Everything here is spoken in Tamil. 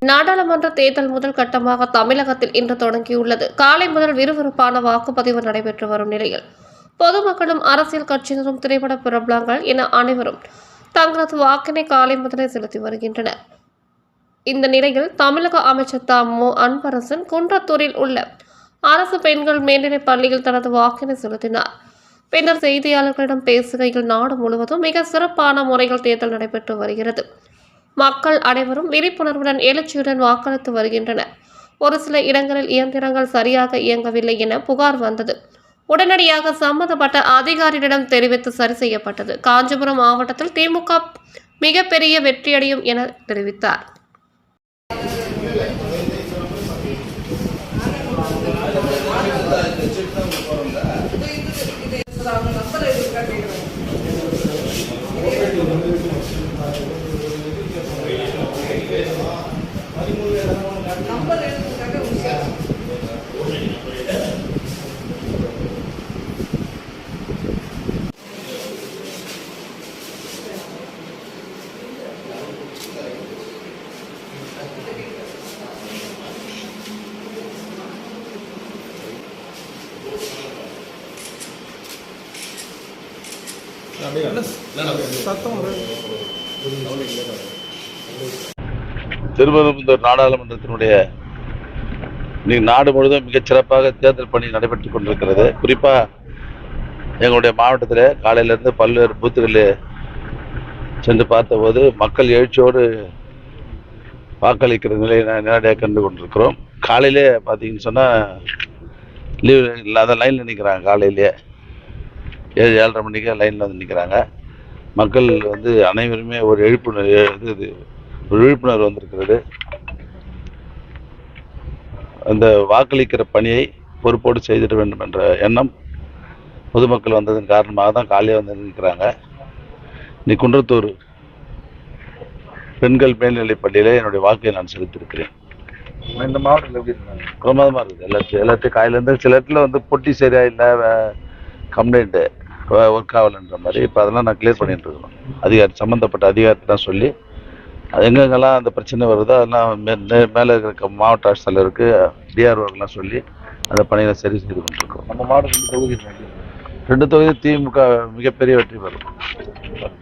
நாடாளுமன்ற தேர்தல் முதல் கட்டமாக தமிழகத்தில் இன்று தொடங்கியுள்ளது. காலை முதல் விறுவிறுப்பான வாக்குப்பதிவு நடைபெற்று வரும் நிலையில் பொதுமக்களும் அரசியல் கட்சியினரும் திரைப்பட பிரபலங்கள் என அனைவரும் தங்களது வாக்கினை காலை முதலே செலுத்தி வருகின்றனர். இந்த நிலையில் தமிழக அமைச்சர் மு. அன்பரசன் குன்றத்தூரில் உள்ள அரசு பெண்கள் மேல்நிலைப் பள்ளியில் தனது வாக்கினை செலுத்தினார். பின்னர் செய்தியாளர்களிடம் பேசுகையில் நாடு முழுவதும் மிக சிறப்பான முறையில் தேர்தல் நடைபெற்று வருகிறது. மக்கள் அனைவரும் விழிப்புணர்வுடன் எழுச்சியுடன் வாக்களித்து வருகின்றனர். ஒரு சில இடங்களில் இயந்திரங்கள் சரியாக இயங்கவில்லை என புகார் வந்தது. உடனடியாக சம்பந்தப்பட்ட அதிகாரியிடம் தெரிவித்து சரி செய்யப்பட்டது. காஞ்சிபுரம் மாவட்டத்தில் திமுக மிகப்பெரிய வெற்றியடையும் என தெரிவித்தார். திருவனந்தபுரம் நாடாளுமன்றத்தினுடைய நாடு முழுவதும் மிகச் சிறப்பாக தேர்தல் பணி நடைபெற்றுக் கொண்டிருக்கிறது. குறிப்பாக எங்களுடைய மாவட்டத்தில் காலையிலிருந்து பல்வேறு பூத்துகளில் சென்று பார்த்தபோது மக்கள் எழுச்சியோடு வாக்களிக்கிற நிலையை நேரடியாக கண்டு கொண்டிருக்கிறோம். காலையிலே பார்த்தீங்கன்னு சொன்னால் லீவ் இல்லாத லைனில் நிற்கிறாங்க. காலையிலேயே 7-7:30 மணிக்கு லைனில் வந்து நிற்கிறாங்க. மக்கள் வந்து அனைவருமே ஒரு விழிப்புணர்வு வந்திருக்கிறது. அந்த வாக்களிக்கிற பணியை பொறுப்போடு செய்திட வேண்டும் என்ற எண்ணம் பொதுமக்கள் வந்ததன் காரணமாக தான் காலையே வந்து நிற்கிறாங்க. இன்னைக்கு குன்றத்தூர் பெண்கள் மேல்நிலைப் பள்ளியிலே என்னுடைய வாக்கை நான் செலுத்தியிருக்கிறேன். இந்த மாவட்டத்தில் எப்படி இருக்காங்க? பிரமாதமாக இருக்குது. எல்லாத்தையும் காலையிலேருந்து சில இடத்துல வந்து பொட்டி சரியா இல்லை, கம்ப்ளைண்ட்டு ஒர்க் ஆகலைன்ற மாதிரி. இப்போ அதெல்லாம் நான் கிளியர் பண்ணிட்டு இருக்கணும். சம்மந்தப்பட்ட அதிகாரத்தான் சொல்லி அது எங்கெங்கெல்லாம் அந்த பிரச்சனை வருதோ அதெல்லாம் மேலே இருக்கிற மாவட்ட ஆட்சித்தலைவருக்கு டிஆர்ஓக்கெல்லாம் சொல்லி அந்த பணிகளை சரி செய்து கொண்டிருக்கோம். நம்ம மாவட்டத்தில் தொகுதி 2 தொகுதி திமுக மிகப்பெரிய வெற்றி பெறும்.